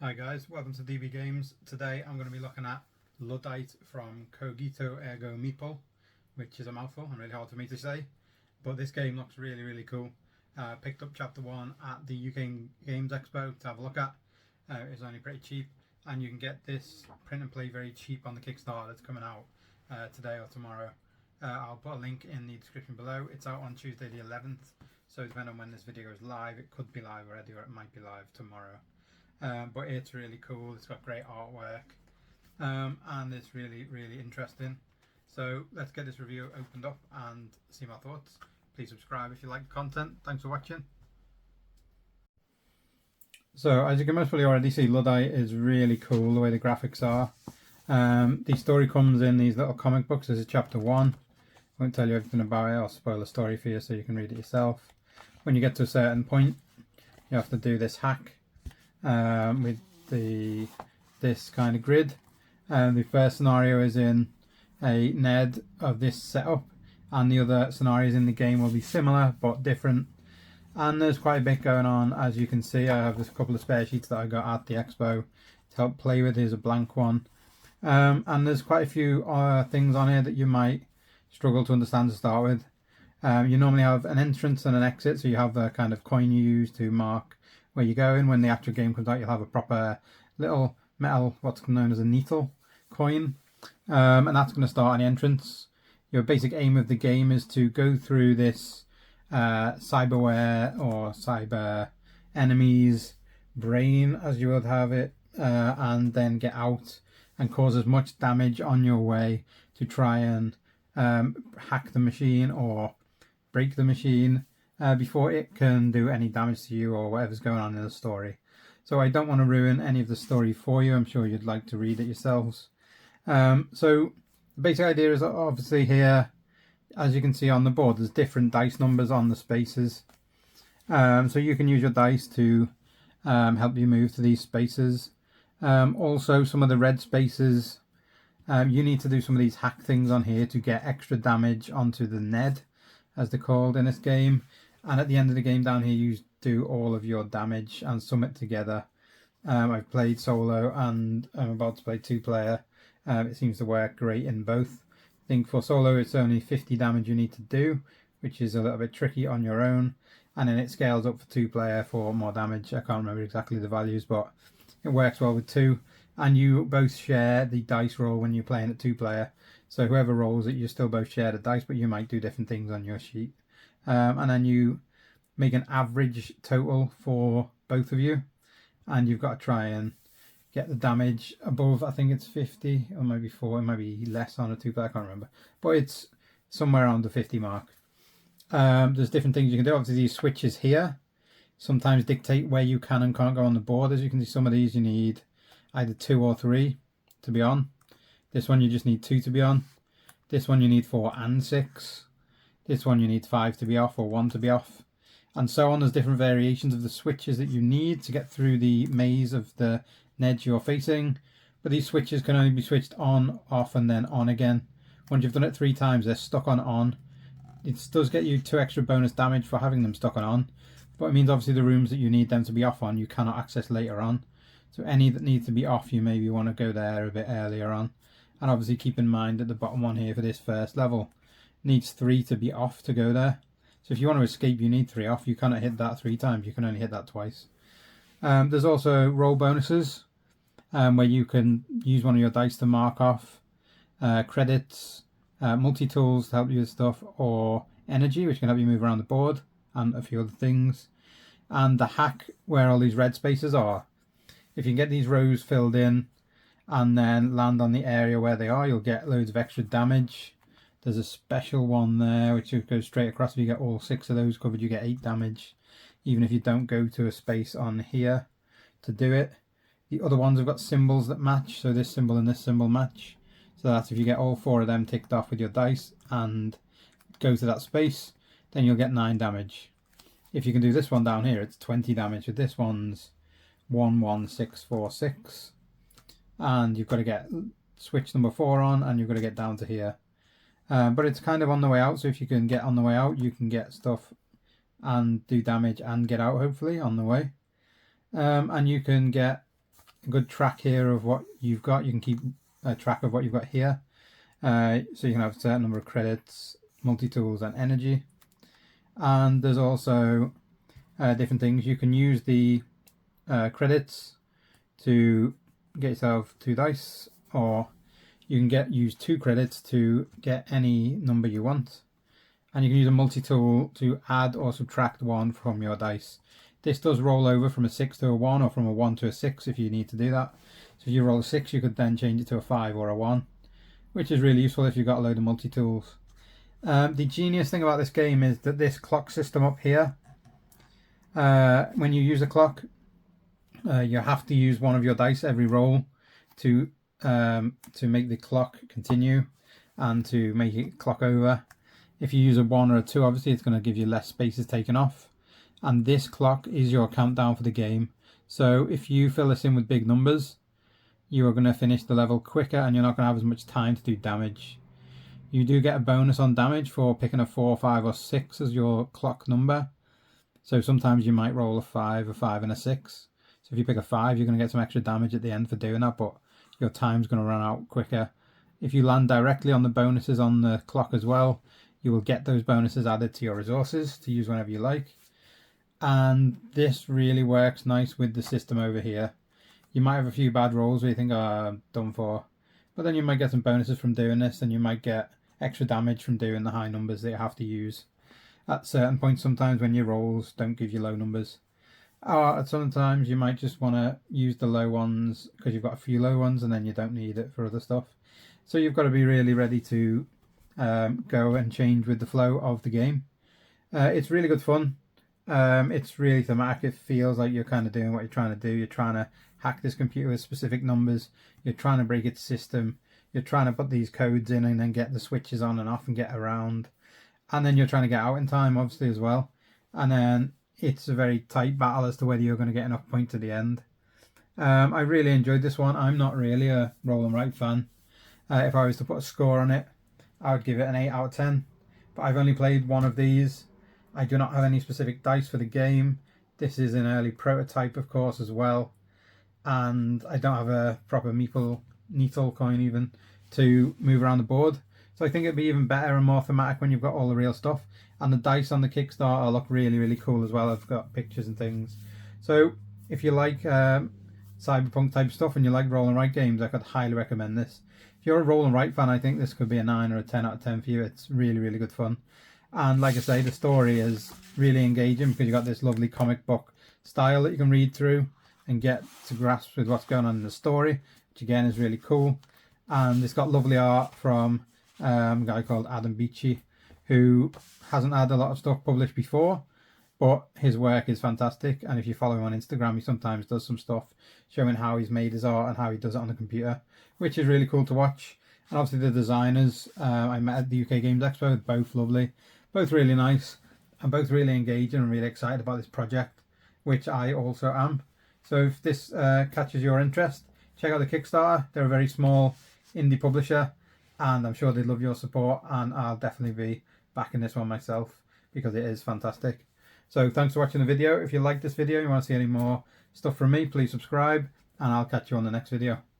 Hi guys, welcome to DB Games. Today I'm going to be looking at Luddite from Cogito Ergo Meeple, which is a mouthful and really hard for me to say, but this game looks really cool. Picked up chapter 1 at the UK Games Expo to have a look at. It's only pretty cheap, and you can get this print and play very cheap on the Kickstarter that's coming out today or tomorrow. I'll put a link in the description below. It's out on Tuesday the 11th, so depending on when this video goes live, it could be live already or it might be live tomorrow. But it's really cool. It's got great artwork, and it's really interesting. So let's get this review opened up and see my thoughts. Please subscribe if you like the content. Thanks for watching. So as you can most probably already see, Luddite is really cool the way the graphics are. The story comes in these little comic books. This is chapter 1. I won't tell you everything about it. I'll spoil the story for you so you can read it yourself. When you get to a certain point, you have to do this hack with this kind of grid. The first scenario is in a Ned of this setup, and the other scenarios in the game will be similar but different. And there's quite a bit going on. As you can see, I have a couple of spare sheets that I got at the expo to help play with. Here's a blank one, and there's quite a few things on here that you might struggle to understand to start with. You normally have an entrance and an exit, so you have the kind of coin you use to mark where you go in. When the actual game comes out, you'll have a proper little metal, what's known as a needle coin, and that's going to start on the entrance. Your basic aim of the game is to go through this cyberware or cyber enemy's brain, as you would have it, and then get out and cause as much damage on your way to try and hack the machine or break the machine before it can do any damage to you or whatever's going on in the story. So I don't want to ruin any of the story for you. I'm sure you'd like to read it yourselves. So the basic idea is obviously here, as you can see on the board, there's different dice numbers on the spaces. So you can use your dice to help you move to these spaces. Also, some of the red spaces, you need to do some of these hack things on here to get extra damage onto the Ned, as they're called in this game. And at the end of the game down here, you do all of your damage and sum it together. I've played solo and I'm about to play 2-player. It seems to work great in both. I think for solo it's only 50 damage you need to do, which is a little bit tricky on your own. And then it scales up for 2-player for more damage. I can't remember exactly the values, but it works well with 2. And you both share the dice roll when you're playing at 2-player. So whoever rolls it, you still both share the dice, but you might do different things on your sheet. And then you make an average total for both of you, and you've got to try and get the damage above, I think it's 50 or maybe 4, maybe less on a 2-player, I can't remember, but it's somewhere around the 50 mark. There's different things you can do. Obviously these switches here sometimes dictate where you can and can't go on the board. As you can see, some of these you need either 2 or 3 to be on. This one you just need 2 to be on. This one you need 4 and 6. This one you need 5 to be off or 1 to be off. And so on. There's different variations of the switches that you need to get through the maze of the Neds you're facing. But these switches can only be switched on, off, and then on again. Once you've done it 3 times, they're stuck on. It does get you 2 extra bonus damage for having them stuck on. But it means obviously the rooms that you need them to be off on, you cannot access later on. So any that need to be off, you maybe want to go there a bit earlier on. And obviously keep in mind that the bottom one here for this first level needs 3 to be off to go there. So if you want to escape, you need 3 off. You cannot hit that 3 times. You can only hit that twice. There's also roll bonuses, where you can use one of your dice to mark off credits, multi-tools to help you with stuff, or energy, which can help you move around the board, and a few other things. And the hack, where all these red spaces are. If you can get these rows filled in and then land on the area where they are, you'll get loads of extra damage. There's a special one there which goes straight across. If you get all 6 of those covered, you get 8 damage, even if you don't go to a space on here to do it. The other ones have got symbols that match, so this symbol and this symbol match. So that's if you get all 4 of them ticked off with your dice and go to that space, then you'll get 9 damage. If you can do this one down here, it's 20 damage. With this one's 1, 1, 6, 4, 6. And you've got to get switch number 4 on, and you've got to get down to here. But it's kind of on the way out, so if you can get on the way out, you can get stuff and do damage and get out, hopefully, on the way. And you can get a good track here of what you've got. You can keep a track of what you've got here. So you can have a certain number of credits, multi-tools and energy. And there's also different things. You can use the credits to get yourself 2 dice, or you can use 2 credits to get any number you want. And you can use a multi-tool to add or subtract 1 from your dice. This does roll over from a 6 to a 1, or from a 1 to a 6 if you need to do that. So if you roll a 6, you could then change it to a 5 or a 1, which is really useful if you've got a load of multi-tools. The genius thing about this game is that this clock system up here, when you use a clock, you have to use one of your dice every roll to make the clock continue and to make it clock over. If you use a 1 or a 2, obviously it's going to give you less spaces taken off. And this clock is your countdown for the game. So if you fill this in with big numbers, you are going to finish the level quicker and you're not going to have as much time to do damage. You do get a bonus on damage for picking a 4, 5 or 6 as your clock number. So sometimes you might roll a 5 and a 6. So if you pick a 5, you're going to get some extra damage at the end for doing that, but your time's going to run out quicker. If you land directly on the bonuses on the clock as well, you will get those bonuses added to your resources to use whenever you like. And this really works nice with the system over here. You might have a few bad rolls where you think, oh, I'm done for. But then you might get some bonuses from doing this, and you might get extra damage from doing the high numbers that you have to use at certain points sometimes when your rolls don't give you low numbers. Or at sometimes you might just want to use the low ones because you've got a few low ones and then you don't need it for other stuff. So you've got to be really ready to go and change with the flow of the game. It's really good fun. It's really thematic. It feels like you're kind of doing what you're trying to do. You're trying to hack this computer with specific numbers. You're trying to break its system. You're trying to put these codes in and then get the switches on and off and get around. And then you're trying to get out in time, obviously, as well. And then it's a very tight battle as to whether you're going to get enough points at the end. I really enjoyed this one. I'm not really a roll and write fan. If I was to put a score on it, I would give it an 8 out of 10. But I've only played one of these. I do not have any specific dice for the game. This is an early prototype, of course, as well. And I don't have a proper Meeple coin even to move around the board. So I think it'd be even better and more thematic when you've got all the real stuff. And the dice on the Kickstarter look really, really cool as well. I've got pictures and things. So if you like Cyberpunk type stuff and you like roll and write games, I could highly recommend this. If you're a roll and write fan, I think this could be a 9 or a 10 out of 10 for you. It's really, really good fun. And like I say, the story is really engaging because you've got this lovely comic book style that you can read through and get to grasp with what's going on in the story, which again is really cool. And it's got lovely art from a guy called Adam Beachy, who hasn't had a lot of stuff published before, but his work is fantastic. And if you follow him on Instagram, he sometimes does some stuff showing how he's made his art and how he does it on the computer, which is really cool to watch. And obviously the designers I met at the UK Games Expo, both lovely, both really nice, and both really engaging and really excited about this project, which I also am. So if this catches your interest, check out the Kickstarter. They're a very small indie publisher, and I'm sure they'd love your support, and I'll definitely be backing this one myself because it is fantastic. So thanks for watching the video. If you like this video, you want to see any more stuff from me, please subscribe, and I'll catch you on the next video.